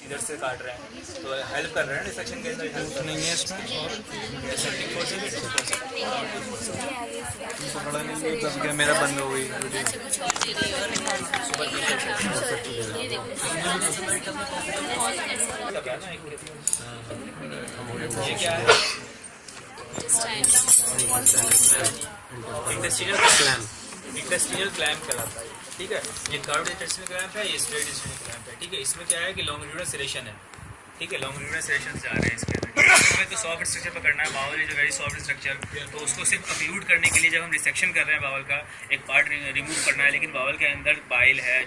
इधर से काट रहे हैं तो हेल्प कर रहे हैं डिसेक्शन के अंदर। हेल्प नहीं है इसमें और डिसेक्टिंग फोर्स भी पकड़ा नहीं है तब क्या मेरा बंद हो गई। ये क्या है? इंटेस्टिनल क्लैम्प कहलाता है, ठीक है। ये कर्व्ड इंटेस्टिनल क्लैम्प है, ये स्ट्रेट इंटेस्टिनल क्लैम्प है, ठीक है। इसमें क्या है कि लॉन्गिट्यूडनल सेरेशन है, ठीक है। लॉन्गिट्यूडनल सेरेशन जा रहे हैं इसके अंदर। हमें तो सॉफ्ट स्ट्रक्चर पकड़ना है, bowel is a very soft structure, तो उसको सिर्फ अक्लूड करने के लिए जब हम डिसेक्शन कर रहे हैं बावल का एक पार्ट रिमूव करना है, लेकिन बावल के अंदर बाइल है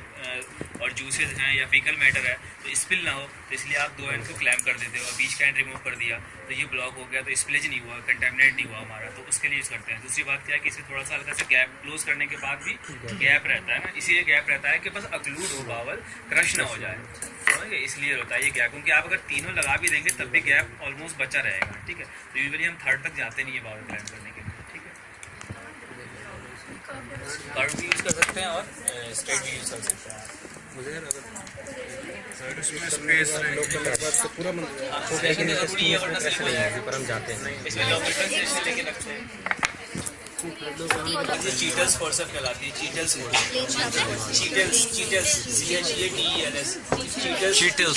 और जूसेज हैं या फीकल मैटर है तो स्पिल ना हो, तो इसलिए आप 2 एंड को क्लैम्प कर देते हो और बीच का एंड रिमूव कर दिया तो ये ब्लॉक हो गया, तो स्पिलेज नहीं हुआ, कंटेमिनेट नहीं हुआ हमारा, तो उसके लिए यूज़ करते हैं। दूसरी बात क्या है कि इसमें थोड़ा सा हल्का सा गैप क्लोज करने के बाद भी गैप रहता है ना, इसीलिए गैप रहता है कि बस अक्लूड हो बावल, क्रश ना हो जाए, समझे, इसलिए होता है ये गैप। क्योंकि आप अगर तीनों लगा भी देंगे तब भी गैप ऑलमोस्ट बचा रहेगा, ठीक है। तो यूजुअली हम थर्ड तक जाते नहीं है बावल क्लैम्प करने के लिए, ठीक है। कर्व भी यूज़ कर सकते हैं और स्ट्रेट भी यूज़ कर सकते हैं। इसमें स्पेस पूरा पर हम जाते हैं चीटल्स फोर्सेप कहलाती है, चीटल्स चीटल्स चीटल्स CHEATELS चीटल्स CHEATEL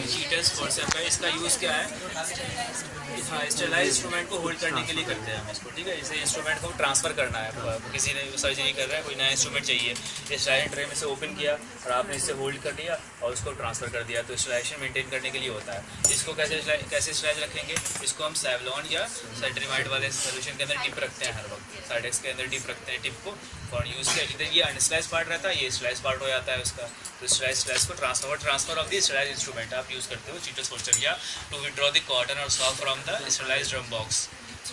चीटल्स फोर्सेप है। इसका यूज़ क्या है? हाँ, स्टेलाइज इंस्ट्रूमेंट को होल्ड करने के लिए करते हैं हम इसको, ठीक है। इसे इंस्ट्रूमेंट को ट्रांसफ़र करना है, किसी ने सर्जरी कर रहा है, कोई नया इंस्ट्रूमेंट चाहिए, स्टेलाइज ट्रे में से ओपन किया और आपने इससे होल्ड कर दिया और उसको ट्रांसफ़र कर दिया, तो स्टेलाइजेशन मेंटेन करने के लिए होता है। इसको कैसे स्टेलाइज रखेंगे? इसको हम सेवलॉन या सेट्रीमाइड वाले सोल्यूशन के अंदर डिप रखते हैं, हर वक्त साइडेक्स के अंदर डिप रखते हैं टिप को और यूज़ किया। इधर ये अनस्लाइज पार्ट रहता है, ये स्लाइज पार्ट हो जाता है उसका, तो स्लाइज को transfer of the sterilise instrument आप यूज़ करते हो चीटल्स फोर्सेप, या टू विड्रॉ द कॉटन और soak from the sterilised drum box.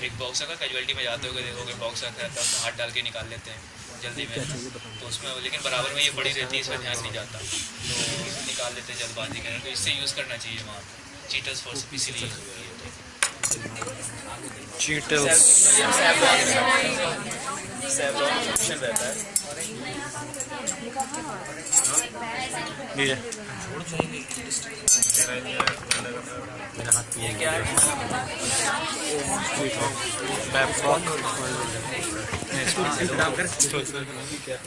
एक बॉक्स अगर कैजुअलिटी में जाते होगे देखोगे बॉक्स रखा रहता है, हाथ डाल के निकाल लेते हैं जल्दी में, तो उसमें लेकिन बराबर में ये बड़ी रहती है, इसका ध्यान नहीं जाता, तो निकाल लेते हैं जल्दबाजी करें, तो इससे यूज़ करना चाहिए वहाँ पर चीटल्स फोर्सेप, इसीलिए चीटल्स सेवलॉन रहता है। ये क्या है?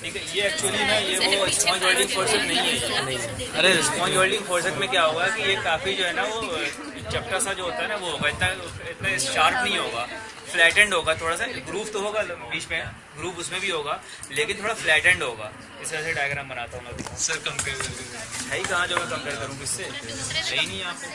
ठीक है, ये एक्चुअली ना ये वो स्पॉन्ज वेल्डिंग फोर्सेप नहीं है। अरे स्पॉन्ज वेल्डिंग फोर्सेप में क्या होगा कि ये काफ़ी जो है ना वो चपटा सा जो होता है ना वो होगा, इतना शार्प नहीं होगा, फ्लैटेंड होगा, थोड़ा सा ग्रूव तो होगा बीच में, ग्रूव उसमें भी होगा लेकिन थोड़ा फ्लैटेंड होगा। इस तरह से डायग्राम बनाता हूँ मैं सर, कंपेयर है ही कहाँ जो मैं कंपेयर करूँ किससे, है ही नहीं यहाँ पे,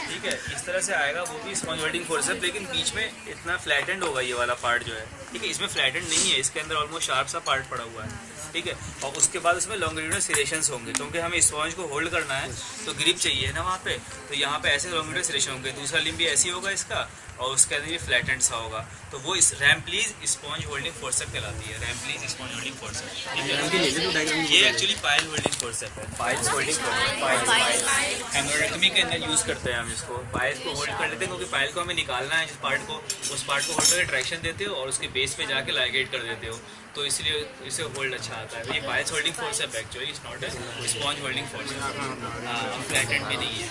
ठीक है। इस तरह से आएगा वो भी स्पॉन्ज वेल्डिंग फोर्सेप, लेकिन बीच में इतना फ्लैटेंड होगा ये वाला पार्ट जो है, ठीक है। इसमें फ्लैटेंड नहीं है, इसके अंदर ऑलमोस्ट शार्प सा पार्ट पड़ा हुआ है, ठीक है। और उसके बाद उसमें लॉन्गिट्यूडनल सिरेशंस होंगे, क्योंकि हमें स्पॉन्ज को होल्ड करना है तो ग्रिप चाहिए ना वहाँ पे, तो यहाँ पे ऐसे लॉन्गिट्यूडनल सिरेशन होंगे, दूसरा लिम्ब भी ऐसी होगा इसका और उसके अंदर भी फ्लैटेंड सा होगा, तो वो इस रैम्पलीज स्पॉन्ज होल्डिंग फोर्सेप कहलाती है, रैम्पलीज स्पॉन्ज होल्डिंग फोर्सेप। ये एक्चुअली पाइल होल्डिंग फोर्सेप है, पाइल्स होल्डिंग हेमोरेक्टमी के अंदर यूज़ करते हैं हम इसको, पाइल को होल्ड कर लेते हैं क्योंकि पाइल को हमें निकालना है, जिस पार्ट को उस पार्ट को होल्ड करके ट्रैक्शन देते हो और उसके बेस पे जाके लाइगेट कर देते हो, तो इसलिए इसे होल्ड अच्छा आता है। ये piles holding forcep actually it's not a sponge holding forcep, flattened भी नहीं है।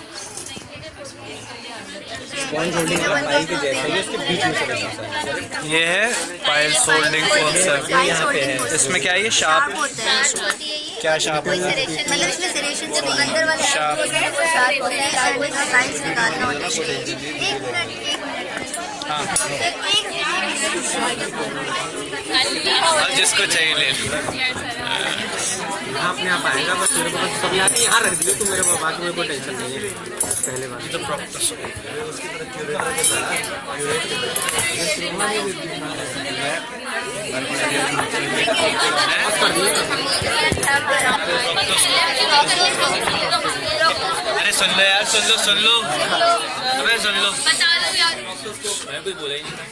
स्पॉन्ज होल्डिंग पाइल के जैसे ही इसके बीच में चला जाता है, ये है पाइल होल्डिंग फोर्सेप। यहाँ पे है, इसमें क्या है? ये शार्प क्या शार्प है? मतलब इसमें सिरेशन जब अंदर वाले शार्प होते हैं वो शार्प होता है, वो इसका साइज निकालना होता है। एक मिनट हाँ, एक जिसको चाहिए ले लो। अपने आप आएगा, बस मेरे को सब यहाँ रख दिया तो मेरे बाबा को कोई टेंशन नहीं है। पहले बात तो अरे सुन लो यार, सुन लो, अरे सुन लो, मैं कोई बोला ही नहीं था।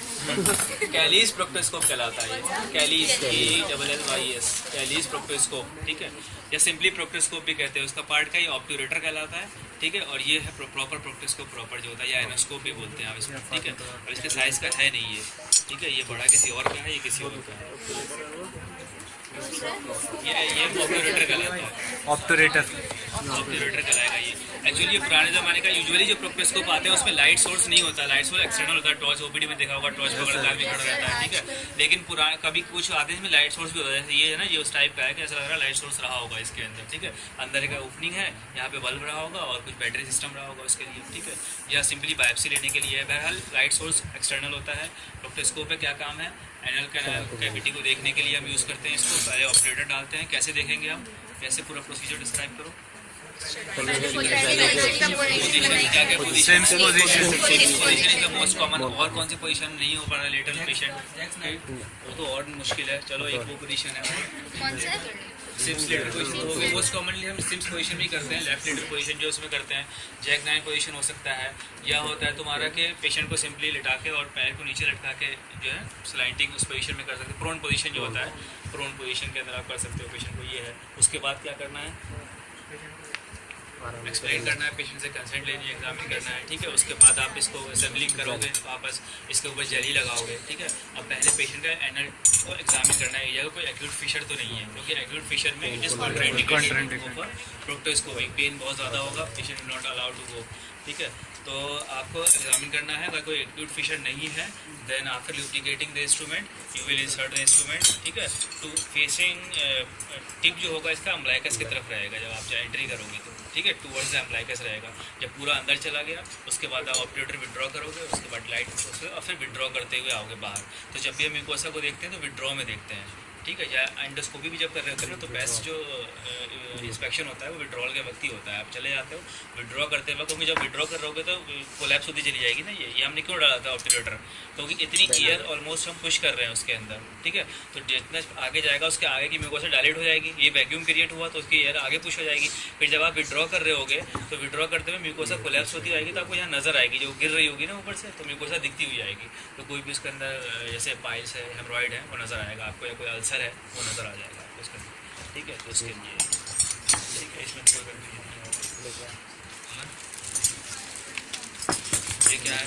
कैलीज प्रोक्टोस्कोप कहलाता है ये, कैलीज KELLYS कैलीज प्रोक्टोस्कोप, ठीक है, या सिंपली प्रोक्टोस्कोप भी कहते हैं। उसका पार्ट का ये ऑब्ट्यूरेटर कहलाता है, ठीक है, और ये है प्रॉपर प्रोक्टोस्कोप प्रॉपर जो होता है, या एनोस्कोप भी बोलते हैं आप इसको, ठीक है। और इसके साइज़ का है नहीं ये, ठीक है, ये बड़ा किसी और का है, ये किसी और का है। ये ऑब्टूरेटर कहलाता है, ऑब्टूरेटर। ऑब्टूरेटर कहलाएगा ये। एक्चुअली ये पुराने ज़माने का यूजुअली जो प्रोक्टोस्कोप आते हैं उसमें लाइट सोर्स नहीं होता, लाइट सोर्स एक्सटर्नल होता है, टॉर्च ओपीडी में देखा होगा, टॉर्च पकड़ के आदमी खड़ा रहता है, ठीक है। लेकिन पुराने कभी कुछ आते हैं इसमें लाइट सोर्स भी होता है, जैसे ये है ना, ये उस टाइप का है कि ऐसा लग रहा है लाइट सोर्स रहा होगा इसके अंदर, ठीक है। अंदर का ओपनिंग है, यहाँ पे बल्ब रहा होगा और कुछ बैटरी सिस्टम रहा होगा उसके लिए, ठीक है। या सिंपली बायोप्सी लेने के लिए है। बहरहाल लाइट सोर्स एक्सटर्नल होता है। प्रोक्टोस्कोप में क्या काम है, एनल कैविटी को देखने के लिए हम यूज़ करते हैं इसको। पहले ऑपरेटर डालते हैं, कैसे देखेंगे हम, कैसे पूरा प्रोसीजर डिस्क्राइब करो। क्या क्या position is the most common. और कौन सी पोजीशन नहीं हो पा रहा है लेटरल पेशेंट, वो तो और मुश्किल है। चलो एक वो पोजीशन है सिम्स लेटर पोजीशन हो गई। मोस्ट कॉमनली हम सिम्स पोजीशन भी करते हैं, लेफ्ट लेटर पोजीशन जो उसमें करते हैं। जैक नाइन पोजीशन हो सकता है, या होता है तुम्हारा कि पेशेंट को सिंपली लिटा के और पैर को नीचे लटका के जो है स्लाइडिंग उस पोजीशन में कर सकते हैं। प्रोन पोजीशन जो होता है, प्रोन पोजीशन के अंदर आप कर सकते हो पेशेंट को, ये है। उसके बाद क्या करना है, एक्सप्लेन करना है, पेशेंट से कंसेंट लेनी है, एग्जामिन करना है, ठीक है। उसके बाद आप इसको असेंबलिंग करोगे, वापस इसके ऊपर जेली लगाओगे, ठीक है। अब पहले पेशेंट का एनल को एग्जामिन करना है, ये कोई एक्यूट फिशर तो नहीं है, क्योंकि एक्यूट फिशर में it is contraindicated for proctoscopy. Pain बहुत ज़्यादा होगा, patient not allowed to go, ठीक है। तो आपको एग्जामिन करना है, अगर कोई एक्यूट फिशर नहीं है then after lubricating the instrument you will insert the instrument, ठीक है। टू फेसिंग टिप जो होगा इसका अम्बलाइकस की तरफ रहेगा जब आप एंट्री करोगे तो, ठीक है। टूवर्ड्स द अम्बलाइकस रहेगा। जब पूरा अंदर चला गया उसके बाद आप ऑपरेटर विड्रॉ करोगे, उसके बाद लाइट और फिर विड्रॉ करते हुए आओगे बाहर। तो जब भी हम म्यूकोसा को देखते हैं तो विड्रॉ में देखते हैं, ठीक है। या एंडोस्कोपी भी जब कर रहे होते हैं ना तो बेस्ट जो इंस्पेक्शन होता है वो विड्रॉल के वक्त ही होता है। आप चले जाते हो विड्रॉ करते वक्त, क्योंकि जब विड्रॉ कर रहोगे तो कोलैप्स होती चली जाएगी ना। ये हमने क्यों डाला था ऑपरेटर, क्योंकि इतनी एयर ऑलमोस्ट हम पुश कर रहे हैं उसके अंदर, ठीक है। तो जितना आगे जाएगा उसके आगे की म्यूकोसा डायलेट हो जाएगी, ये वैक्यूम क्रिएट हुआ तो उसकी एयर आगे पुश हो जाएगी। फिर जब आप विड्रॉ कर रहे होगे तो विड्रॉ करते हुए म्यूकोसा कोलैप्स होती आएगी, तो आपको यहाँ नजर आएगी जो गिर रही होगी ना ऊपर से, तो म्यूकोसा दिखती हुई आएगी। तो कोई भी उसके अंदर जैसे पाइल्स है, हेमरॉइड है, वो नज़र आएगा आपको, या कोई अल्सर है वो नज़र आ जाएगा आपको उसके अंदर, ठीक है। तो उसके लिए ठीक है, इसमें कोई कंफ्यूजन नहीं होगा। ये क्या है,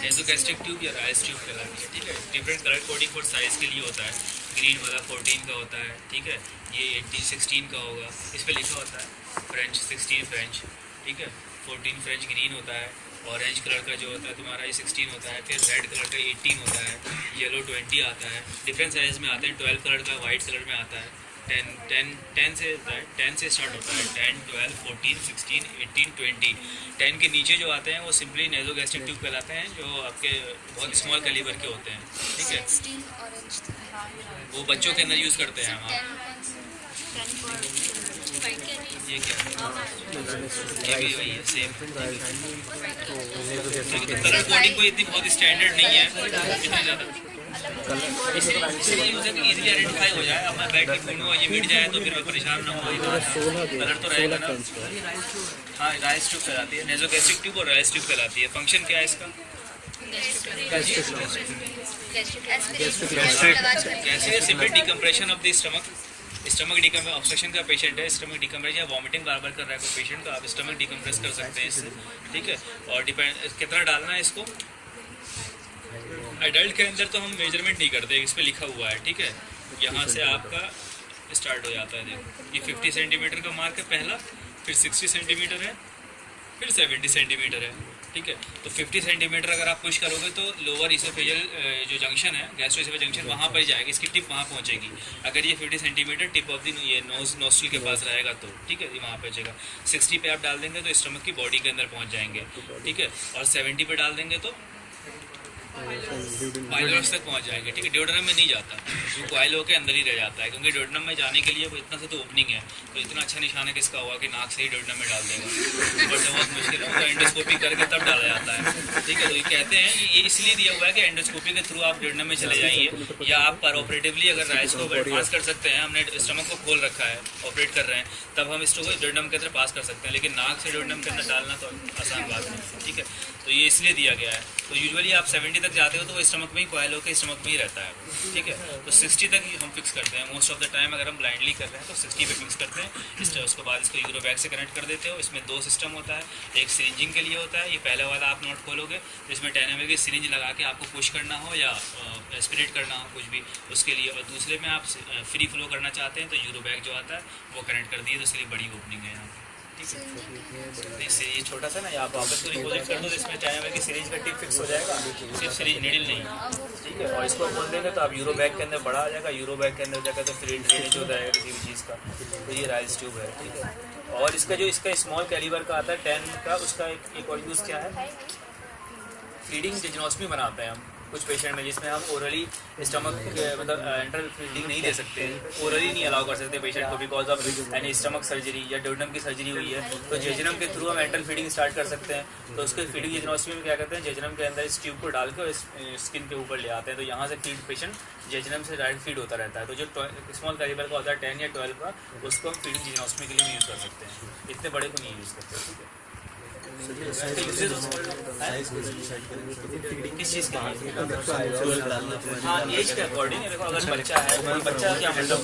नेज़ोगैस्ट्रिक ट्यूब या राइस ट्यूब कहलाती है, ठीक है। Different colour coding for size के लिए होता है। ग्रीन वाला 14 का होता है, ठीक है। ये 16 का होगा, इस पर लिखा होता है फ्रेंच 16 फ्रेंच, ठीक है। 14 फ्रेंच ग्रीन होता है। ऑरेंज कलर का जो होता है तुम्हारा ये 16 होता है। फिर रेड कलर का 18 होता है। येलो 20 आता है। डिफरेंट साइज में आते हैं। 12 कलर का वाइट कलर में आता है। 10 से होता है, 10 से स्टार्ट होता है। 10, 12, 14, 16, 18, 20। 10 के नीचे जो आते हैं वो सिंपली नेज़ोगैस्ट्रिक ट्यूब कहलाते हैं, जो आपके बहुत स्मॉल कैलिबर के होते हैं, ठीक है। वो बच्चों के अंदर यूज़ करते हैं हम। ये क्या है, ये भी वही है सेम। कलर कोडिंग कोई इतनी बहुत स्टैंडर्ड नहीं है इतनी ज़्यादा, इसलिए यूजर इजीली आइडेंटिफाई हो जाए। अब मैं बैठ के घूमूंगा ये मिट जाए तो फिर मैं परेशान ना हूँ, कलर तो रहेगा ना। हाँ, राइस ट्यूब कहलाती है, नेज़ोगैस्ट्रिक ट्यूब और राइस ट्यूब कहलाती है। फंक्शन क्या है इसका, gastric simple decompression of the stomach decompression. Obstruction का पेशेंट है, स्टमक डिकम्प्रेशन या वॉमिटिंग बार बार कर रहा है कोई पेशेंट, तो आप स्टमक डिकम्प्रेस कर सकते हैं इससे, ठीक है। और डिपेंड कितना डालना है इसको। एडल्ट के अंदर तो हम मेजरमेंट नहीं करते, इस पर लिखा हुआ है, ठीक है। यहाँ से आपका स्टार्ट हो जाता है, देखो ये 50 सेंटीमीटर का मार्क है पहला, फिर 60 सेंटीमीटर है, फिर 70 सेंटीमीटर है, ठीक है। तो 50 सेंटीमीटर अगर आप पुश करोगे तो लोअर इसोफेजियल जो जंक्शन है, गैस्ट्रोइसोफेजियल जंक्शन, वहाँ पर जाएगी, इसकी टिप वहाँ पहुँचेगी। अगर ये 50 सेंटीमीटर टिप ऑफ द ये नोस्ट्रिल के पास रहेगा तो, ठीक है, ये वहाँ पहुँचेगा। 60 पे आप डाल देंगे तो स्टमक की बॉडी के अंदर पहुँच जाएंगे, ठीक है। और 70 पे डाल देंगे तो पाइलोरस तक पहुंच जाएंगे, ठीक है। ड्यूडेनम में नहीं जाता, वो कॉइल होकर अंदर ही रह जाता है, क्योंकि ड्यूडेनम में जाने के लिए वो इतना सा तो ओपनिंग है। तो इतना अच्छा निशान है किसका हुआ कि नाक से ही ड्यूडेनम में डाल देगा, ऊपर से बहुत मुश्किल है, तो एंडोस्कोपी करके तब डाला जाता है, ठीक है। तो ये कहते हैं ये इसलिए दिया हुआ है कि एंडोस्कोपी के थ्रू आप ड्यूडेनम में चले जाइए, या आप पर ऑपरेटिवली अगर राइस को एडवांस कर सकते हैं, हमने स्टमक को खोल रखा है, ऑपरेट कर रहे हैं, तब हम इसको ड्यूडेनम के अंदर पास कर सकते हैं। लेकिन नाक से ड्यूडेनम के अंदर डालना तो आसान बात नहीं, ठीक है। तो ये इसलिए दिया गया है। तो यूजुअली आप 70 तक जाते हो तो वो स्टमक में ही कॉयल होकर स्टमक में ही रहता है, ठीक है। तो 60 तक हम फिक्स करते हैं मोस्ट ऑफ द टाइम। अगर हम ब्लाइंडली कर रहे हैं तो 60 पे फिक्स करते हैं। उसके बाद इसको यूरोबैग से कनेक्ट कर देते हो। इसमें 2 सिस्टम होता है, एक सिरिंजिंग के लिए होता है, ये पहले वाला आप नॉट खोलोगे तो इसमें 10 ml की सिरिंज लगा के आपको पुश करना हो या एस्पिरेट करना हो कुछ भी उसके लिए, और दूसरे में आप फ्री फ्लो करना चाहते हैं तो यूरोबैग जो आता है वो कनेक्ट कर दिए, तो इसके लिए बड़ी ओपनिंग है यहाँ, ठीक है। इससे ये छोटा सा ना आप वापस को रिपोजिट कर दो तो इसमें 10 ml की सिरिंज का टिप फिक्स हो जाएगा, सिर्फ सिरिंज नीडल नहीं, ठीक है। और इसको खोल देंगे तो आप यूरो बैग के अंदर बड़ा आ जाएगा, यूरो बैग के अंदर जाकर तो फ्री ड्रेनेज हो जाएगा किसी भी चीज़ का। तो ये राइस ट्यूब है, ठीक है। और इसका जो इसका स्मॉल कैलिबर का आता है 10 का, उसका एक और यूज़ क्या है, फीडिंग जेजनोस्टमी बनाते हैं हम कुछ पेशेंट में, जिसमें हम ओरली स्टमक मतलब एंट्रल फीडिंग नहीं दे सकते, ओरली नहीं अलाउ कर सकते पेशेंट को because of any stomach surgery या ड्यूडम की सर्जरी हुई है, तो जेजनम के थ्रू हम एंट्रल फीडिंग स्टार्ट कर सकते हैं। तो उसके फीडिंग जेजनोस्टमी में क्या करते हैं, जेजनम के अंदर इस ट्यूब को डाल के स्किन के ऊपर ले आते हैं, तो यहाँ से फीड पेशेंट जेजनम से डायरेक्ट फीड होता रहता है। तो जो स्मॉल कैलिबर का होता है 10 या 12 का, उसको हम फीडिंग जेजनोस्टमी के लिए भी यूज़ कर सकते हैं, इतने बड़े को नहीं यूज़ करते, ठीक है। किस चीज़ का, हाँ एज के अकॉर्डिंग देखो, अगर बच्चा है, कोई बच्चा क्या मतलब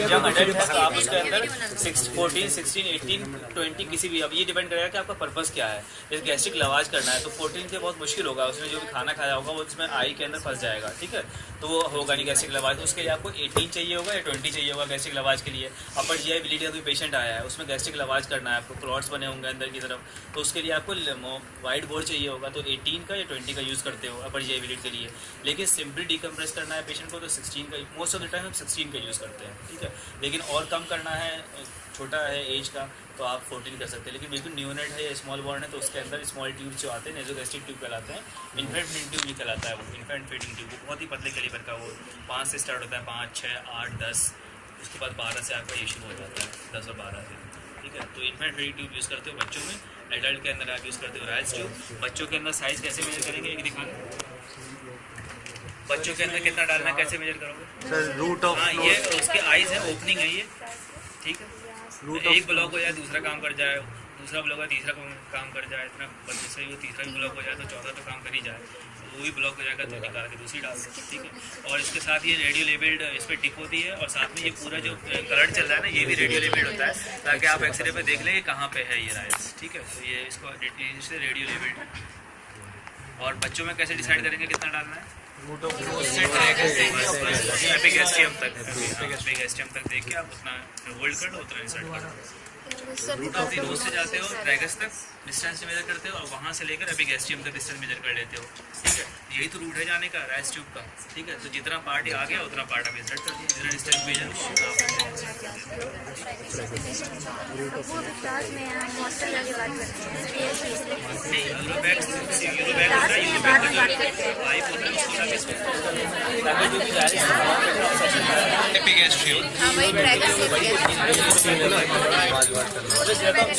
जब अडल्ट है तो आप उसके अंदर 14, 16, 18, 20 किसी भी, अब ये डिपेंड करेगा कि आपका पर्पस क्या है। जैसे गैस्ट्रिक लवाज करना है तो 14 से बहुत मुश्किल होगा, उसने जो भी खाना खाया होगा वो उसमें आई के अंदर फंस जाएगा, ठीक है, तो वो होगा नहीं गैस्ट्रिक लवाज। उसके लिए आपको 18 चाहिए होगा या 20 चाहिए होगा गैस्ट्रिक लवाज के लिए। अपर जीआई ब्लीड का कोई पेशेंट आया है, उसमें गैस्ट्रिक लवाज करना है, आपको क्लॉट्स बने होंगे अंदर की तरफ, तो उसके लिए आपको वाइट बोर्ड चाहिए होगा, तो 18 का या 20 का यूज़ करते हो अपर जीआई ब्लीड के लिए। लेकिन सिंपली डिकम्प्रेस करना है पेशेंट को तो 16 का, मोस्ट ऑफ द टाइम हम 16 का यूज़ करते हैं, ठीक है। लेकिन और कम करना है, छोटा है एज का, तो आप 14 कर सकते हैं। लेकिन बिल्कुल न्यूनेट है या स्मॉल बॉर्न है तो उसके अंदर स्मॉल ट्यूब जो आते हैं नेज़ोगैस्ट्रिक ट्यूब कहलाते हैं, इन्फेंट फीडिंग ट्यूब भी कहलाता है वो, इन्फेंट फीडिंग ट्यूब बहुत ही पतले कैलिबर का, वो 5 से स्टार्ट होता है, 5, 6, 8, 10, उसके बाद 12 से आपका ये शुरू हो जाता है, 10 और 12 से, ठीक है। तो इन्फेंट फीडिंग ट्यूब यूज़ करते हो बच्चों में, एडल्ट के अंदर आप यूज़ करते हो राइस ट्यूब। बच्चों के अंदर साइज़ कैसे मेजर करेंगे, एक दिखाना, बच्चों के अंदर कितना डालना कैसे मेजर करोगे सर? रूट ऑफ, हाँ ये उसके आइज़ है, ओपनिंग है ये, ठीक है। एक ब्लॉक हो जाए दूसरा काम कर जाए, दूसरा ब्लॉक है तीसरा काम कर जाए, इतना से वो तीसरा भी ब्लॉक हो जाए तो चौथा तो काम कर ही जाए, वो भी ब्लॉक हो जाएगा तो निकाल के दूसरी डाल दो, ठीक है। और इसके साथ ये रेडियो लेबल्ड इस पर टिप होती है, और साथ में ये पूरा जो कलर चल रहा है ना ये भी रेडियो लेबल्ड होता है, ताकि आप एक्सरे पे देख लें कि कहाँ पे है ये राइस, ठीक है। तो ये इसको रेडियो लेबल्ड। और बच्चों में कैसे डिसाइड करेंगे कितना डालना है, एपिगैस्ट्रियम तक देख के आप उतना होल्ड कर लो, उतना इंसर्ट कर लो। रूट ऑफ द नोज से जाते हो ड्रैगस तक डिस्टेंस मेजर करते हो, और वहाँ से लेकर एपिगैस्ट्रियम तक डिस्टेंस मेजर कर लेते हो, ठीक है। यही तो रूट है जाने का राइस ट्यूब का, ठीक है। तो जितना पार्ट आ गया उतना पार्ट आप इंसर्ट कर दिया, जितना डिस्टेंस मेजर हो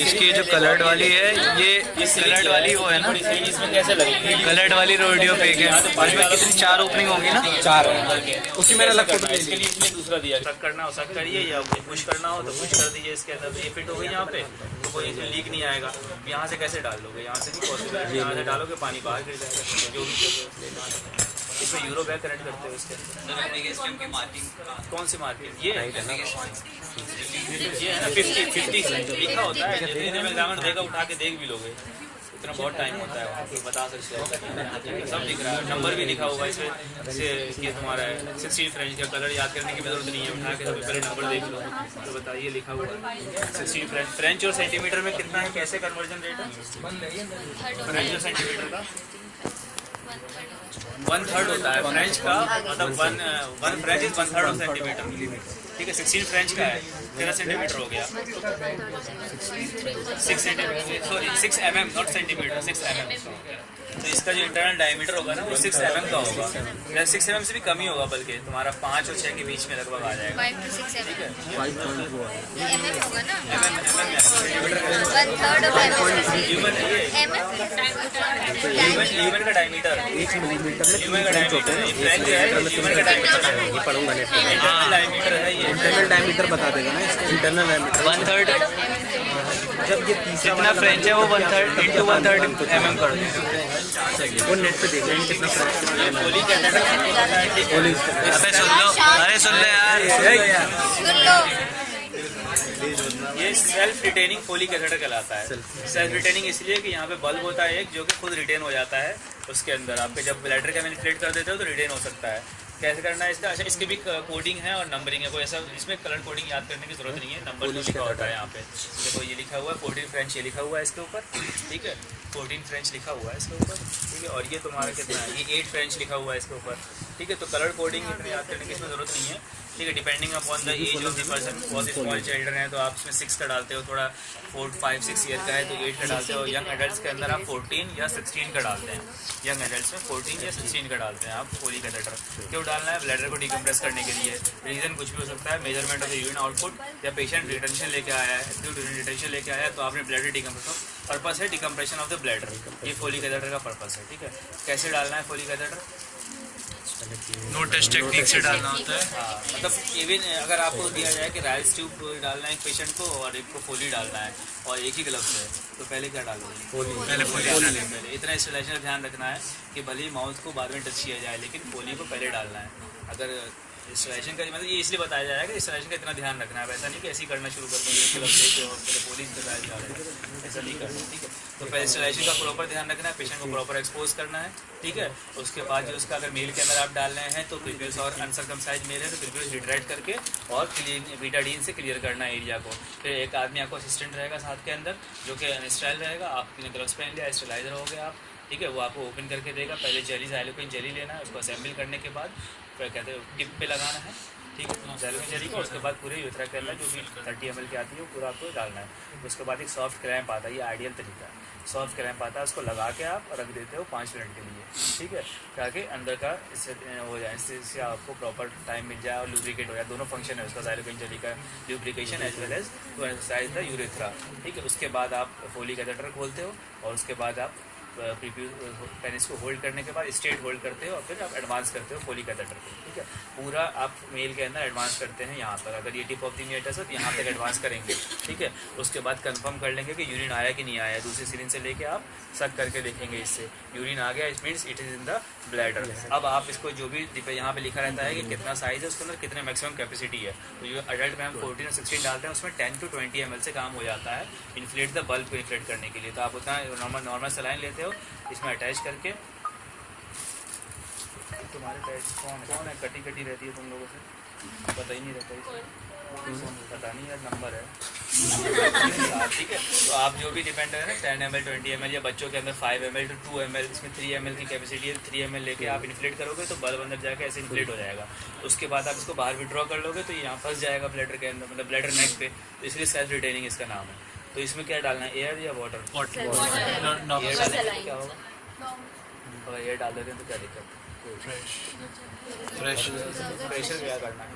इसकी जो कलर्ड वाली है, ये कलर्ड वाली वो है ना, इसमें कैसे लगेगी कलर्ड वाली रेडियो पे है। और इसमें कितनी 4 ओपनिंग होंगी ना, 4 उसी मेरा लग फोटो इसके लिए इसमें दूसरा दिया, सक करना हो सक करिए, या पुश करना हो तो पुश कर दीजिए। इसके अंदर ये फिट हो गई यहाँ पे तो कोई लीक नहीं आएगा। यहाँ से कैसे डाल लोगे, यहाँ से नहीं पॉसिबल है, यहाँ से डालोगे पानी बाहर गिर जाएगा, जो भी इसमें यूरो बैग कनेक्ट करते हो इसके अंदर। कौन सी मार्किंग, ये है ना 50 लिखा होता है, एग्जामिनर देगा उठा के देख भी लोगे, इतना बहुत टाइम होता है वहाँ पे, बता सकते हैं सब दिख रहा है, नंबर भी लिखा होगा इसमें कि तुम्हारा 16 फ्रेंच का कलर याद करने की जरूरत नहीं है, उठा के सबसे पहले नंबर देख लो तो बताइए लिखा हुआ है 16 फ्रेंच। और सेंटीमीटर में कितना है, कैसे कन्वर्जन रेट है फ्रेंच और सेंटीमीटर का? 1/3 होता है फ्रेंच का, मतलब 1 फ्रेंच इज 1/3 ऑफ सेंटीमीटर, ठीक है। 16 फ्रेंच का है, 13 सेंटीमीटर हो गया, 6 centimetre, sorry 6 mm not centimetre, 6 mm। तो इसका जो इंटरनल डायमीटर होगा ना वो 6 mm का होगा, या 6 mm से भी कम ही होगा, बल्कि तुम्हारा 5 और 6 के बीच में लगभग आ जाएगा, 5 to 6 ठीक है। mm होगा ना, ह्यूमन का डायमीटर, ह्यूमन का डायमीटर है, ये फ्रेंच है, ह्यूमन का डायमीटर है, ये पढ़ूंगा डायमीटर है है। इंटरनल डायमीटर बता देगा ना इसका, इंटरनल डायमीटर 1/3 जब ये तीसरा जितना फ्रेंच है वो 1/3 into 1/3 mm कर दो। वो नेट पे देख रहे हैं कितना पोली कैथेटर अबे सुन लो, अरे सुन ले यार। सुन लो। ये सेल्फ रिटेनिंग फोली कैथेटर कहलाता है। सेल्फ रिटेनिंग इसलिए कि यहाँ पे बल्ब होता है एक जो कि खुद रिटेन हो जाता है उसके अंदर। आपके जब ब्लैडर का मैनिपुलेट कर देते हो तो रिटेन हो सकता है। कैसे करना है इसका? अच्छा, इसके भी कोडिंग है और नंबरिंग है। कोई ऐसा इसमें कलर कोडिंग याद करने की जरूरत नहीं है, नंबर लिखा होता है यहाँ पे। देखो ये लिखा हुआ है 14 फ्रेंच, ये लिखा हुआ है इसके ऊपर, ठीक है। 14 फ्रेंच लिखा हुआ है इसके ऊपर, ठीक है। और ये तुम्हारा कितना है? ये 8 फ्रेंच लिखा हुआ है इसके ऊपर, ठीक है। तो कलर कोडिंग इतनी याद करने की इसमें जरूरत नहीं है, ठीक है। Depending upon the age of the person, बहुत स्मॉल चिल्ड्रन है तो आप इसमें 6 का डालते हो, थोड़ा 4, 5, 6 ईयर का है तो 8 का डालते हो। यंग एडल्ट्स के अंदर आप 14 या 16 का डालते हैं। यंग एडल्ट्स में 14 या 16 का डालते हैं आप फोली कैथेटर। क्यों डालना है? ब्लैडर को डिकम्प्रेस करने के लिए। रीज़न कुछ भी हो सकता है, measurement of the urine output, या पेशेंट रिटेंशन लेके आया है, एक्यूट यूरिन रिटेंशन लेके आया है तो आपने ब्लैडर डिकम्प्रेस, पर्पस है डिकम्प्रेशन ऑफ द ब्लैडर। ये फोली कैथेटर का पर्पस है, ठीक है। कैसे डालना है फोली कैथेटर? नो टेस्ट टेक्निक से डालना होता है। हाँ, मतलब इवन अगर आपको दिया जाए कि राइस ट्यूब डालना है एक पेशेंट को और एक को फोली डालना है और एक ही ग्लव्स है तो पहले क्या डालोगे? पहले फोली पहले। इतना इंस्टॉलेशन का ध्यान रखना है कि भले ही माउथ को बाद में टच किया जाए लेकिन फोली को पहले डालना है। अगर इंस्टॉलेशन का मतलब ये इसलिए बताया जाएगा कि इंस्टॉलेशन का इतना ध्यान रखना है। वैसा नहीं कि ऐसे ही करना शुरू कर देंगे ग्लव्स लेके और पहले फोली डाल जाए, ऐसा नहीं करना, ठीक है। तो पहले इंस्टॉलेशन का प्रॉपर ध्यान रखना है, पेशेंट को प्रॉपर एक्सपोज करना है, ठीक है। उसके बाद जो उसका अगर मेल के अंदर आप डाल रहे हैं तो प्रीवियस और अनसर्कमसाइज मेल है तो प्रीवियस रिट्रैक्ट करके और बीटाडीन से क्लियर करना है एरिया को। फिर एक आदमी आपको असिस्टेंट रहेगा साथ के अंदर जो कि अनस्टाइल रहेगा। आपने ग्लव्स पहन लिया, स्टेलाइजर हो गया आप, ठीक है। वो आपको ओपन करके देगा। पहले जेली ज़ाइलोक्विन जेली लेना है, उसको असेंबल करने के बाद फिर कहते हैं टिप पे लगाना है, ठीक है, ज़ाइलोक्विन जेली को। उसके बाद पूरे यूथरा के अंदर जो भी 30 ml की आती है वो पूरा आपको डालना है। उसके बाद एक सॉफ्ट क्रैम्प आता है, ये आइडियल तरीका है। सॉफ्ट क्रैम्प आता है, उसको लगा के आप रख देते हो 5 मिनट के लिए, ठीक है, ताकि अंदर का इससे हो जाए, इससे आपको प्रॉपर टाइम मिल जाए और लुब्रिकेट हो जाए। दोनों फंक्शन है उसका, ज़ाइलोक्विन जेली का lubrication as well as to exercise the urethra, ठीक है। उसके बाद आप फोली कैथेटर खोलते हो और उसके बाद आप पेनिस को होल्ड करने के बाद स्ट्रेट होल्ड करते हो और फिर आप एडवांस करते हो फोली कैथेटर को, ठीक है। पूरा आप मेल के अंदर एडवांस करते हैं यहाँ पर। अगर ये टिप ऑफ द मीटर्स है तो यहाँ तक एडवांस करेंगे, ठीक है। उसके बाद कंफर्म कर लेंगे कि यूरिन आया कि नहीं आया। दूसरी सिरिंज से लेके आप सक करके देखेंगे, इससे यूरिन आ गया, it means it is in the bladder. अब आप इसको जो भी यहाँ पे लिखा रहता है कि कितना साइज़ है, उसके अंदर कितने मैक्सिमम कैपेसिटी है। तो जो अडल्ट में हम 14 और 16 डालते हैं उसमें 10 to 20 ml से काम हो जाता है इन्फ्लेट द बल्ब को इन्फ्लेट करने के लिए। तो आप उतना नॉर्मल सलाइन लेते हो, इसमें अटैच करके। तुम्हारे टैच कौन है? कटी रहती है तुम लोगों से, पता ही नहीं रहता, पता नहीं यार, नंबर है, ठीक है। तो आप जो भी डिपेंड है ना 10 ml 20 ml या बच्चों के अंदर 5 ml to 2 ml, इसमें 3 ml की कैपेसिटी है। 3 ml लेके आप इन्फ्लेट करोगे तो बल्ब अंदर जाकर ऐसे इन्फ्लेट हो जाएगा। उसके बाद आप इसको बाहर विड्रॉ कर लोगे तो ये यहाँ फंस जाएगा ब्लैडर के अंदर, मतलब ब्लैडर नेक पे, तो इसलिए सेल्फ रिटेनिंग इसका नाम है। तो इसमें क्या डालना है, एयर या वाटर? एयर डालने से क्या होगा? अगर एयर डाल देते हैं तो क्या दिक्कत? प्रेशर क्या करना है?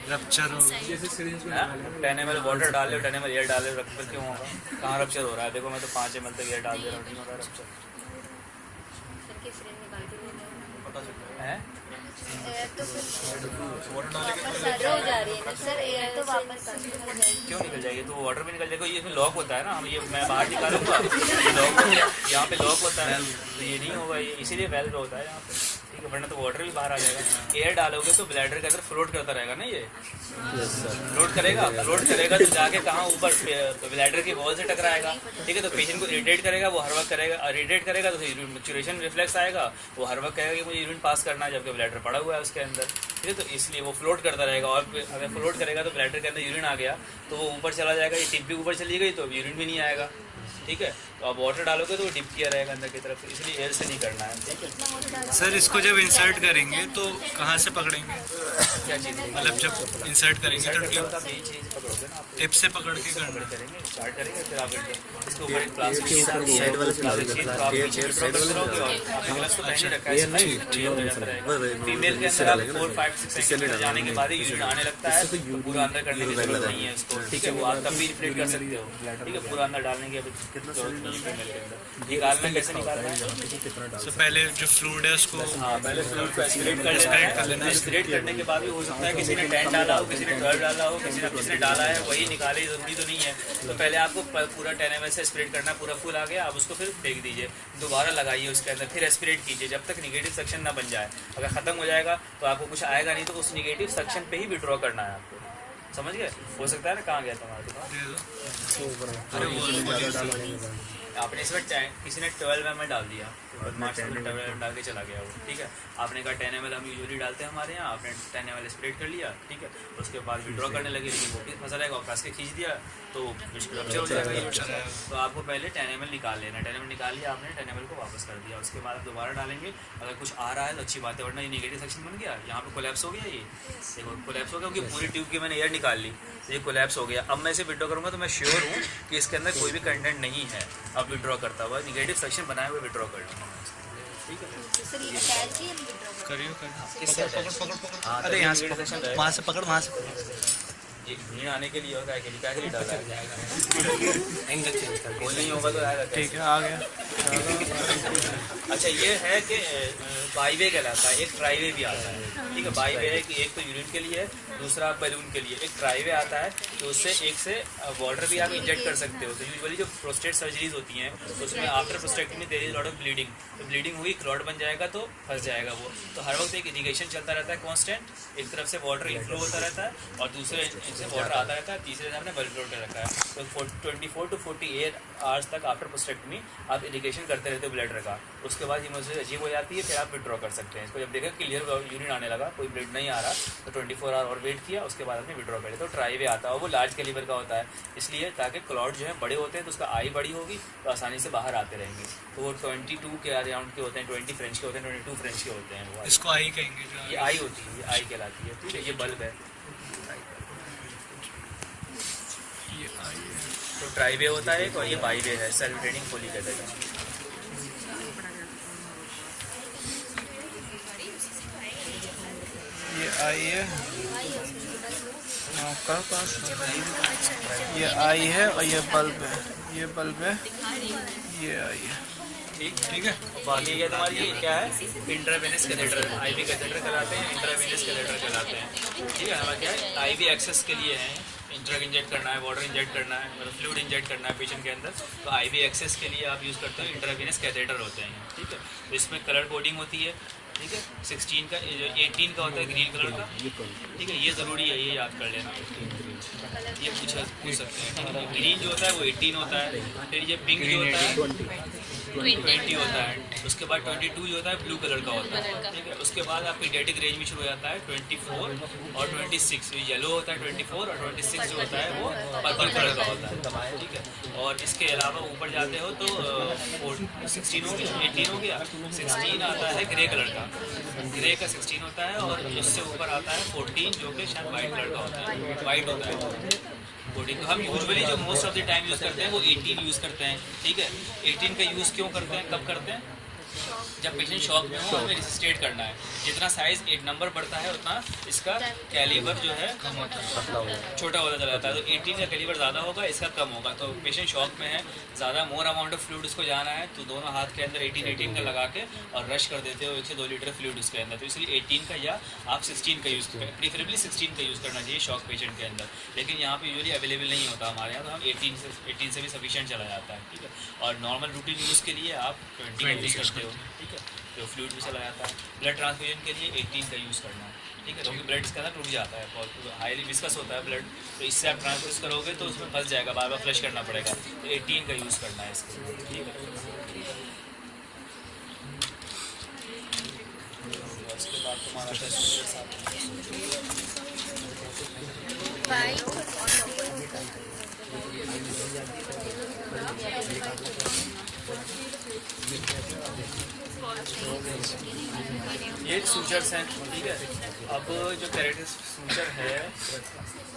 रप्चर हो 10 ml वाटर डाल लो, 10 ml एयर डाल लो, रप्चर क्यों होगा? कहाँ रप्चर हो रहा है? देखो मैं तो 5 ml तक एयर डाल दे रहा हूँ, नहीं हो रहा रप्चर है। क्यों निकल जाएगी? तो वाटर भी निकल जाएगा। ये इसमें लॉक होता है ना, हम ये मैं बाहर निकालूंगा, लॉक यहाँ पे लॉक होता है तो ये नहीं होगा, ये इसीलिए वेल्व होता है यहाँ पे, ठीक है। वरना तो वाटर भी बाहर आ जाएगा। एयर डालोगे तो ब्लैडर के अंदर फ्लोट करता रहेगा ना, ये फ्लोट करेगा तो जाके कहाँ ऊपर ब्लैडर की वॉल से टकराएगा, ठीक है। तो पेशेंट को इरिटेट करेगा, वो हर वक्त करेगा, इरिटेट करेगा तो मैच्योरेशन रिफ्लेक्स आएगा, वो हर वक्त कहेगा कि मुझे यूरिन पास करना है जबकि ब्लैडर पड़ा हुआ है उसके अंदर, ठीक है। तो इसलिए वो फ्लोट करता रहेगा और अगर फ्लोट करेगा तो ब्लैडर के अंदर यूरिन आ गया तो वो ऊपर चला जाएगा। ये टिप भी ऊपर चली गई तो यूरिन भी नहीं आएगा, ठीक है। तो आप वाटर डालोगे तो वो डिप किया रहेगा अंदर की तरफ, इसलिए एयर से नहीं करना है, ठीक है। सर इसको जब इंसर्ट करेंगे तो कहाँ से पकड़ेंगे? क्या चीज़? मतलब जब इंसर्ट करेंगे तो आप यही चीज़ पकड़ोगे ना आप। टिप से पकड़ के करना है। करेंगे, स्टार्ट करेंगे, फिर आप इसके ऊपर एक प्लास्टिक शीट आती है, साइड वाले से प्लास्टिक शीट को आप नीचे विड्रॉ करते रहोगे और आपने ग्लव्स तो पहन ही रखा है इसमें, ये हो जाता रहेगा। फीमेल के अंदर आप 4, 5, 6 सेकंड जाने के बाद ही यूरिन आने लगता है, तो पूरा अंदर करने की जरूरत नहीं है उसको, ठीक है। वो आप तब भी रिफ्लेक्ट कर सकते हो, ठीक है। पूरा अंदर डालने की जरूरत नहीं है फीमेल के अंदर। निकालना कैसे निकालना है? तो पहले जो फ्लूइड है उसको हाँ, पहले फ्लूइड को एस्पिरेट कर लेना है। एस्पिरेट करने के बाद भी हो सकता है किसी ने 10 डाला हो, किसी ने 12 डाला हो, किसी ने डाला है वही निकाले, जरूरी तो नहीं है। तो पहले आपको पूरा 10 ml से एस्पिरेट करना, पूरा फुल आ गया, आप उसको फिर फेंक दीजिए, दोबारा लगाइए उसके अंदर, फिर एस्पिरेट कीजिए जब तक निगेटिव सेक्शन ना बन जाए। अगर ख़त्म हो जाएगा तो आपको कुछ आएगा नहीं, तो उस निगेटिव सेक्शन पे ही विड्रॉ करना है आपको, समझ गए? हो सकता है ना, कहाँ गया तुम्हारा दिमाग? आपने इसमें किसी ने 12 ml डाल दिया, बदमाश ने 12 ml डाल के चला गया वो, ठीक है। आपने कहा 10 ml हम यूजुअली डालते हैं हमारे यहाँ, आपने 10 ml स्प्रेड कर लिया, ठीक है। उसके बाद विड्रॉ करने लगे, लेकिन वो भी फंसा रहेगा और फंस के खींच दिया तो रप्चर हो जाएगा ये। तो आपको पहले 10 ml निकाल लेना, 10 ml निकाल लिया आपने, 10 ml को वापस कर दिया। उसके बाद आप दोबारा डालेंगे, अगर कुछ आ रहा है तो अच्छी बात है, वरना ये नेगेटिव सेक्शन बन गया, यहाँ पे कोलैप्स हो गया, ये देखो कोलैप्स हो गया, क्योंकि पूरी ट्यूब की मैंने एयर निकाल ली, ये कोलैप्स हो गया। अब मैं इसे विड्रॉ करूँगा तो मैं श्योर हूँ कि इसके अंदर कोई भी कंटेंट नहीं है। अब विड्रॉ करता हुआ निगेटिव सेक्शन बनाए हुए विड्रॉ कर लूँगा, ठीक है। सर ये अटैच ही विड्रॉ करियो किससे पकड़। अरे यहाँ से पकड़, वहाँ से पकड़, वहाँ से ये भीड़ आने के लिए होगा, क्या के लिए डाला है? एंगल चेंज कर कोई नहीं होगा तो आएगा, ठीक है, आ गया। अच्छा ये है कि बाईवे कहलाता है, एक ट्राईवे भी आता है, ठीक है। बाईवे है कि एक तो यूरिन के लिए है, दूसरा बैलून के लिए। एक ट्राईवे आता है तो उससे एक से वाटर भी आप इंजेक्ट कर सकते हो। तो यूजुअली जो प्रोस्टेट सर्जरीज होती हैं तो उसमें after prostatectomy there is lot of bleeding, तो ब्लीडिंग हुई, क्लॉट बन जाएगा तो फंस जाएगा वो। तो हर वक्त एक इरिगेशन चलता रहता है कांस्टेंट, एक तरफ से वाटर इनफ्लो होता रहता है और दूसरे से वाटर आता रहता है, तीसरे से आपने बल्ब फ्लो कर रखा है। तो 24 to 48 आवर्स तक आफ्टर प्रोस्टेक्टमी आप इरिगेशन करते रहते हो ब्लड का। उसके बाद हीमोसिस अचीव हो जाती है, फिर आप विड्रॉ कर सकते हैं इसको। जब देखा क्लियर यूरिन आने लगा, कोई ब्लड नहीं आ रहा, तो 24 आवर और वेट किया, उसके बाद आपने विड्रॉ कर लिया। तो ट्राईवे आता है, वो लार्ज कैलिबर का होता है, इसलिए ताकि क्लॉट जो है बड़े होते हैं तो उसका आई बड़ी होगी तो आसानी से बाहर आते रहेंगे। तो वो 22 के अराउंड के होते हैं, 20 फ्रेंच के होते हैं, 22 फ्रेंच के होते हैं वो। इसको आई कहेंगे, ये आई होती है, ये आई कहलाती है, ठीक है। ये बल्ब है, ये आई है। तो ट्राईवे होता है और ये बाईवे है, सेल्फ ड्रेनिंग खोली कहते हैं। ये आई है, आपका पास ये आई है और ये बल्ब है, ये बल्ब है, ये आई है, ठीक है। बाकी ये तुम्हारी ये क्या है, इंट्रावेनस कैथेटर, आईवी कैथेटर कहलाते हैं, इंट्रावेनस कैथेटर कहलाते हैं, ठीक है। हमारा क्या है, आईवी एक्सेस के लिए है, ड्रग इंजेक्ट करना है, वाटर इंजेक्ट करना है, मतलब फ्लूइड इंजेक्ट करना है पेशेंट के अंदर, तो आईवी एक्सेस के लिए आप यूज़ करते हो इंट्रावेनस कैथेटर होते हैं, ठीक है। तो इसमें कलर कोडिंग होती है, ठीक है। 16 का, जो 18 का होता है ग्रीन कलर का, ठीक है, ये ज़रूरी है, ये याद कर लेना, ये पूछ सकते हैं। ग्रीन जो होता है वो 18 होता है, फिर ये पिंक जो होता है 20 होता है, उसके बाद 22 जो होता है ब्लू कलर का होता है, ठीक है। उसके बाद आप पीडियाट्रिक रेंज में शुरू हो जाता है 24 और 26, येलो होता है 24 और 26 जो होता है वो पर्पल कलर का होता है, ठीक है। और इसके अलावा ऊपर जाते हो तो 16 हो गया, 18 हो गया, 16 आता है ग्रे कलर का, ग्रे का 16 होता है, और उससे ऊपर आता है 14 जो कि शायद वाइट कलर का होता है, वाइट होता है 14। तो हम यूजुअली जो most of the time use करते हैं वो 18 यूज़ करते हैं, ठीक है। 18 का यूज़ क्यों करते हैं, कब करते हैं, जब पेशेंट शॉक में हो, हमें रिसिस्टेट करना है। जितना साइज एक नंबर बढ़ता है उतना इसका कैलिबर जो है कम होता है, छोटा होता चला जाता है। तो 18 का कैलिबर ज़्यादा होगा, इसका कम होगा। तो पेशेंट शॉक में है, ज़्यादा मोर अमाउंट ऑफ फ्लूइड उसको जाना है, तो दोनों हाथ के अंदर 18 का लगा के और रश कर देते हो 1 से 2 लीटर फ्लूइड उसके अंदर। तो इसलिए 18 का या आप 16 का यूज़ करें, प्रीफरेबली 16 का यूज़ करना चाहिए शॉक पेशेंट के अंदर। लेकिन यहाँ पे यूजुअली अवेलेबल नहीं होता हमारे यहाँ, तो हम 18 से भी सफिशिएंट चला जाता है, ठीक है। और नॉर्मल रूटीन यूज़ के लिए आप 20 का यूज़ करते हो, ठीक है, जो फ्लूइड भी चला जाता है। ब्लड ट्रांसफ्यूजन के लिए 18 का यूज़ करना है, ठीक है, क्योंकि ब्लड इसके अंदर टूट जाता है, बहुत हाईली विस्कस होता है ब्लड, तो इससे आप ट्रांसफ्यूज करोगे तो उसमें फंस जाएगा, बार बार फ्लश करना पड़ेगा। तो 18 का यूज़ करना है इसके, ठीक है। उसके बाद तुम्हारा ये सूचर्स हैं, ठीक है। अब जो कैरेटिस सूचर है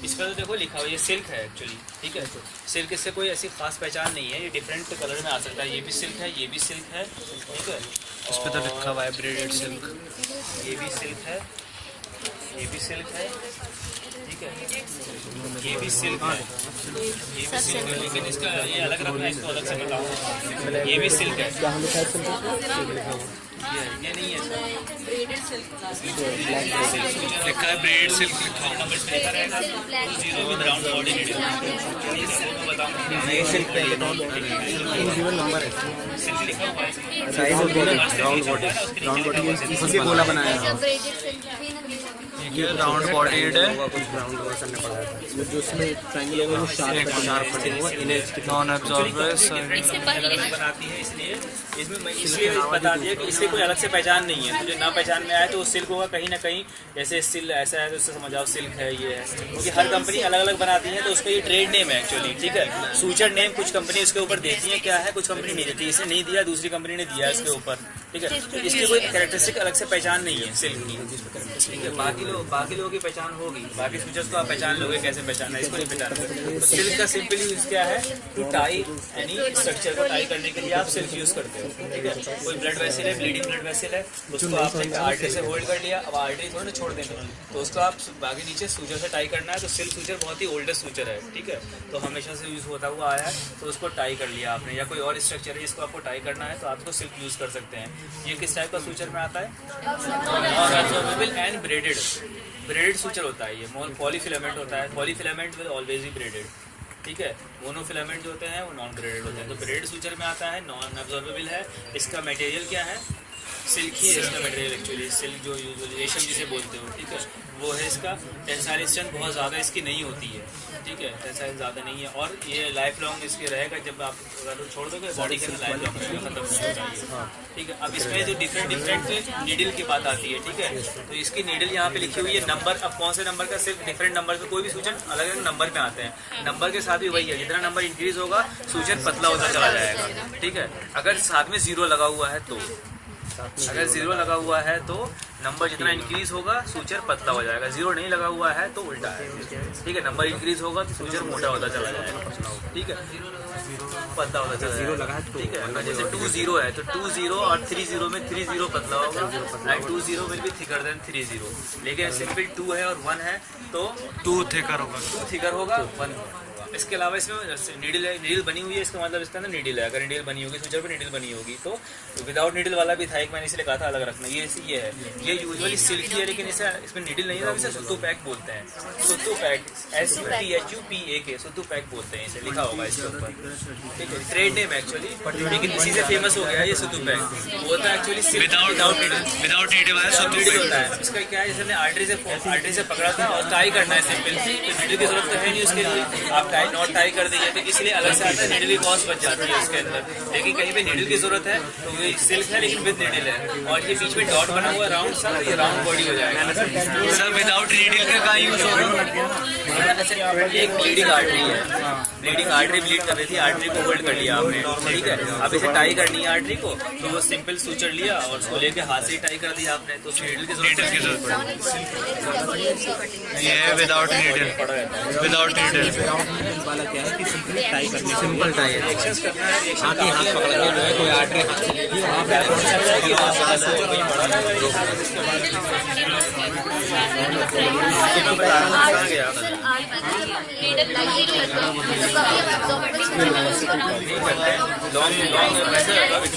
इस पर तो देखो लिखा हुआ ये सिल्क है एक्चुअली, ठीक है। सिल्क इससे कोई ऐसी खास पहचान नहीं है, ये डिफरेंट कलर में आ सकता है। ये भी सिल्क है, ये भी सिल्क है, ठीक है। इस पे तो लिखा हुआ है ब्रेडेड सिल्क। ये भी सिल्क है, ये भी सिल्क है, ठीक है। ये भी सिल्क है, ये भी सिल्क है, लेकिन इसका ये अलग रखना है, इसको अलग से बताऊँ। ये भी सिल्क है, ये नहीं है सर, लिखा है ब्रेडेड सिल्क लिखा हुआ। नंबर इसमें लिखा रहेगा 20 विद राउंड बॉडी नीडल। नहीं सिल्क पे ये नंबर है, सिल्क लिखा हुआ है, साइज होती है राउंड बॉडी इसके गोला बनाया है। ये राउंड बॉडीड है, कुछ ग्राउंड वर्जन में पड़ा है जो उसमें ट्रायंगल है वो शार्प पड़े हुआ इन्हें नॉन एब्जॉर्बर्स। बनाती है, इसलिए इसमें इसलिए बता दिया कि इससे कोई अलग से पहचान नहीं है। तो जो ना पहचान में आए तो वो सिल्क होगा कहीं ना कहीं, जैसे सिल्क ऐसा है तो उससे समझ आओ सिल्क है, ये है। क्योंकि हर कंपनी अलग अलग बनाती है तो उसका ये ट्रेड नेम है एक्चुअली, ठीक है। सूचर नेम कुछ कंपनी उसके ऊपर देती है क्या है, कुछ कंपनी नहीं देती। इसने नहीं दिया, दूसरी कंपनी ने दिया इसके ऊपर, ठीक है। तो इसकी कोई कैरेक्टरिस्टिक अलग से पहचान नहीं है सिल्क की, ठीक है। बाकी लोगों की पहचान होगी, बाकी सूचर्स को आप पहचान लोगे, कैसे पहचाना है इसको नहीं पहचाना। तो सिल्क का सिंपल यूज क्या है, टू टाई एनी स्ट्रक्चर को टाई करने के लिए आप सिल्क यूज करते हो, ठीक है। कोई ब्लड वेसल है, ब्लीडिंग ब्लड वेसल है, उसको आपने आर्टरी से होल्ड कर लिया, अब आर्टरी थोड़ा छोड़ देंगे तो उसको आप बाकी नीचे सूचर से टाई करना है। तो सिल्क सूचर बहुत ही ओल्डेस्ट सूचर है, ठीक है। तो हमेशा से यूज होता हुआ आया है, तो उसको टाई कर लिया आपने, या कोई और स्ट्रक्चर है जिसको आपको टाई करना है तो आप उसको सिल्क यूज कर सकते हैं। ये किस टाइप का सूचर में आता है, और absorbable and braided. Braided suture होता है, ये पॉलीफिलामेंट होता है। Polyfilament will always be braided, ठीक है। मोनोफिलामेंट जो होते हैं वो नॉन ब्रेडेड होते हैं। तो ब्रेडेड सूचर में आता है, नॉन एब्जॉर्बेबल है। इसका मटेरियल क्या है, सिल्क ही है इसका मटेरियल एक्चुअली। सिल्क जो यूजुअली रेशम जिसे बोलते हो, ठीक है, वो है इसका। टेंसाइल स्ट्रेंथ बहुत ज़्यादा इसकी नहीं होती है, ठीक है, टेंसाइल ज़्यादा नहीं है। और ये लाइफ लॉन्ग इसके रहेगा, जब आप अगर छोड़ दोगे बॉडी के अंदर लाइफ लॉन्ग रहेगा, खत्म नहीं होता है, ठीक है। अब इसमें जो डिफरेंट नीडल की बात आती है, ठीक है। तो इसकी नीडल यहाँ पे लिखी हुई है, नंबर। अब कौन से नंबर का, सिर्फ डिफरेंट नंबर का, कोई भी सूचन अलग अलग नंबर में आते हैं। नंबर के साथ भी वही है, जितना नंबर इंक्रीज होगा सूचन पतला होता चला जाएगा, ठीक है। अगर साथ में 0 लगा हुआ है तो, अगर 0 लगा हुआ है तो नंबर जितना इंक्रीज होगा सूचर पतला हो जाएगा। 0 नहीं लगा हुआ है तो उल्टा है, ठीक है। नंबर इंक्रीज होगा तो सूचर मोटा होता चला जाएगा, ठीक है, पतला होता चला जाएगा, ठीक है। अगर जैसे 2 0 है तो 2 0 और 3 0 में 3 0 पतला होगा, like 2 0 will be thicker than 3 0। लेकिन सिंपल 2 है और 1 है तो 2 थिकर होगा, 2 थिकर होगा, 1 इसके अलावा इसमें नीडल है, नीडल बनी हुई है, इसका मतलब इसके अंदर नीडल है। अगर नीडल बनी होगी, सूचर पे नीडल बनी होगी तो विदाउट नीडल वाला भी था एक, मैंने इसलिए कहा था अलग रखना। ये है, ये यूजुअली सिल्क है, लेकिन इसमें नीडल नहीं था, इसे सुतु पैक बोलते हैं। सुतु पैक, SUTHUPAK, सुतु पैक बोलते हैं, इसे लिखा होगा इसके ऊपर, ठीक है। ट्रेड नेम एक्चुअली, लेकिन इसी से फेमस हो गया ये सुतु पैक। वो होता है एक्चुअली विदाउट नीडल होता है। इसका क्या है, जैसे आर्टरी से पकड़ा था और टाई करना है सिंपल, नीडल की जरूरत तो है नहीं उसके लिए, आप नॉट टाई कर दीजिए तो इसलिए अलग से आता है, नीडल की कॉस्ट बच जाती है उसके अंदर। लेकिन कहीं पे नीडल की जरूरत है तो ये सिल्क है लेकिन विद नीडल है, और ये बीच में डॉट बना हुआ राउंड सा, ये राउंड बॉडी हो जाएगा। सर विदाउट नीडल का कहाँ यूज होगा? एक ब्लीडिंग आर्टरी है, ब्लीडिंग आर्टरी ब्लीड कर रही थी, आर्टरी को होल्ड कर लिया आपने, ठीक है। अब इसे टाई करनी है आर्टरी को, तो वो सिंपल सूचर लिया और उसको लेके हाथ से ही टाई कर दिया आपने, तो नीडल की जरूरत ये है विदाउट नीडल, विदाउट नीडल वाला क्या है कि सिंपल टाई करनी, सिंपल टाई है, एक्शंस करना है, हाथ ही हाथ पकड़ के जो है कोई आर्टरी हाथ से लेगी वहाँ पे लॉन्ग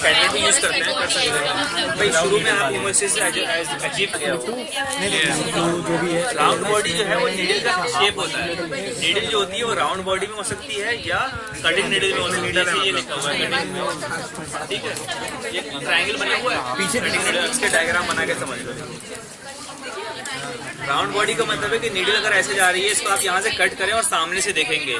पैटर्न भी यूज करते हैं, कर सकते हैं भाई। शुरू में आप इमोशन से अचीव किया हो, जो भी है राउंड बॉडी जो है वो नीडल का शेप होता है। नीडल जो होती है वो राउंड बॉडी में हो सकती है या कटिंग नीडल में हो सकती है, जैसे ये लिखा हुआ है कटिंग में, ठीक है। ये ट्रायंगल बना हुआ है पीछे, कटिंग नीडल इसके डायग्राम बना के समझ लो। राउंड बॉडी का मतलब है कि नीडल अगर ऐसे जा रही है, इसको आप यहाँ से कट करें और सामने से देखेंगे,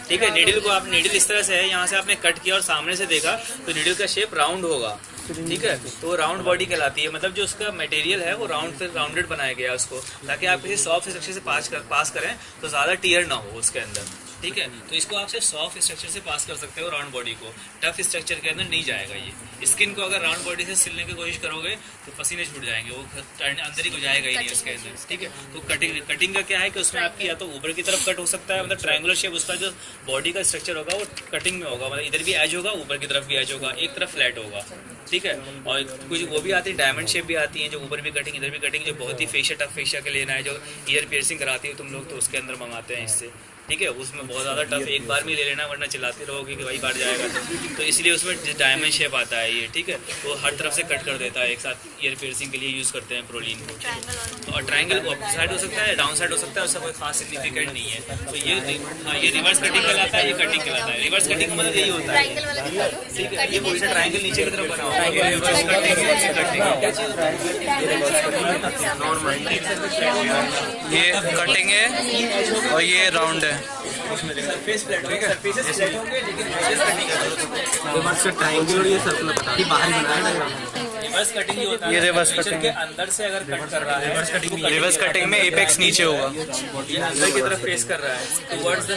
ठीक है। नीडल को आप, नीडल इस तरह से है, यहाँ से आपने कट किया और सामने से देखा तो नीडल का शेप राउंड होगा, ठीक है। तो वो राउंड बॉडी कहलाती है, मतलब जो उसका मटेरियल है वो राउंडेड बनाया गया उसको, ताकि आप किसी सॉफ्ट स्ट्रक्चर से पास करें तो ज़्यादा टीयर ना हो उसके अंदर, ठीक है। तो इसको आप सिर्फ सॉफ्ट स्ट्रक्चर से पास कर सकते हो राउंड बॉडी को, टफ स्ट्रक्चर के अंदर नहीं जाएगा ये। स्किन को अगर राउंड बॉडी से सिलने की कोशिश करोगे तो पसीने छूट जाएंगे, वो अंदर ही को जाएगा ही नहीं उसके अंदर, ठीक है। तो कटिंग का क्या है कि उसमें आपकी या तो ऊपर की तरफ कट हो सकता है, मतलब ट्रायंगुलर शेप उसका जो बॉडी का स्ट्रक्चर होगा वो कटिंग में होगा, मतलब इधर भी एज होगा, ऊपर की तरफ भी एज होगा, एक तरफ फ्लैट होगा, ठीक है। और कुछ वो भी आती है डायमंड शेप भी आती है, जो ऊपर भी कटिंग इधर भी कटिंग, जो बहुत ही फेशिया टफ फेशिया के लेना है, जो ईयर पियर्सिंग कराती है तुम लोग तो उसके अंदर मंगाते हैं इससे, ठीक है। उसमें बहुत ज़्यादा टफ एक बार में ले लेना, वरना चिल्लाते रहोगे कि भाई बाहर जाएगा तो इसलिए उसमें डायमंड शेप आता है ये, ठीक है। वो हर तरफ से कट कर देता है एक साथ, ईयर पियर्सिंग के लिए यूज़ करते हैं प्रोलीन को। और ट्रायंगल अप साइड हो सकता है, डाउन साइड हो सकता है, उसका कोई खास सिग्निफिकेंट नहीं है। तो ये रिवर्स कटिंग कहलाता है, ये कटिंग कहलाता है। रिवर्स कटिंग मतलब यही होता है, ट्रायंगल वाला दिखा दो। ठीक है। ये बोल से ट्रायंगल नीचे की तरफ बना हुआ है, रिवर्स ये कटिंग है और ये राउंड है। फेस फ्लैट, ठीक है, फेसेस फ्लैट होंगे लेकिन फेस कटिंग है। रिवर्स ट्रायंगल और ये सर्कुलर बता दी, बाहर ही बनाया ना। रिवर्स कटिंग ही होता है, ये रिवर्स फीचर कटिंग के अंदर से अगर कट कर रहा है, रिवर्स कटिंग में एपेक्स नीचे होगा, ये अंदर की तरफ फेस कर रहा है towards the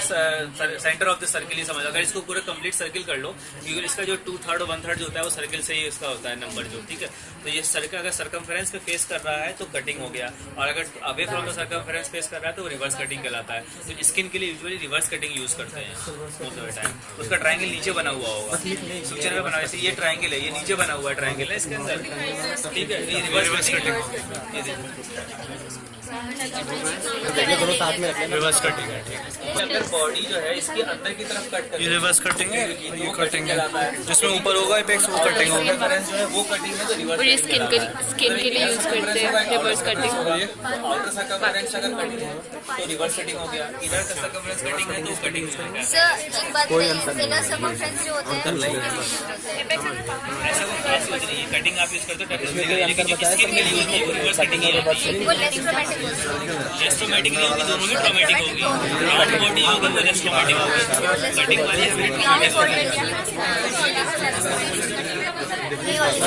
centre of the circle ही समझ। अगर इसको पूरा कंप्लीट सर्किल कर लो, क्योंकि इसका जो 2/3 और 1/3 जो होता है वो सर्किल से ही इसका होता है नंबर जो, ठीक है। तो ये सर्किल अगर सर्कमफेरेंस पे फेस कर रहा है तो कटिंग हो गया, और अगर away from the circumference face कर रहा है तो रिवर्स कटिंग कहलाता है। तो स्किन के लिए यूजुअली रिवर्स कटिंग यूज करते हैं मोस्ट ऑफ द टाइम। उसका ट्रायंगल नीचे बना हुआ होगा, पिक्चर में बना, जैसे ये ट्रायंगल है, ये नीचे बना हुआ है ट्रायंगल है इसके अंदर, ठीक है। ये रिवर्स कटिंग, ये देखो दोनों साथ में रखें। रिवर्स कटिंग है, ठीक है। अगर बॉडी जो है इसकी अंदर की तरफ कट कर, ये रिवर्स कटिंग है, ये कटिंग है, जिसमें ऊपर होगा एपेक्स वो कटिंग होगा। सर्कमफेरेंस जो है वो कटिंग है, तो रिवर्स और ये स्किन के लिए यूज करते हैं रिवर्स कटिंग। आउटर सर्कमफेरेंस अगर कटिंग है तो रिवर्स कटिंग हो गया, इधर का सर्कमफेरेंस कटिंग है तो कटिंग हो गया। सर एक बात बताइए, इनर सर्कमफ्रेंस जो होता है ऐसा कोई खास यूज नहीं है, कटिंग आप यूज करते हो लेकिन जो स्किन के लिए यूज नहीं है वो रिवर्स कटिंग ही होती है। वो लेस ट्रोमेटिक होता है। रेस्टोमेटिक नहीं होगी, दोनों में ट्रोमेटिक होगी। राउंड बॉडी होगी तो रेस्टोमेटिक होगी, कटिंग वाली है ट्रोमेटिक होगी। ये वाली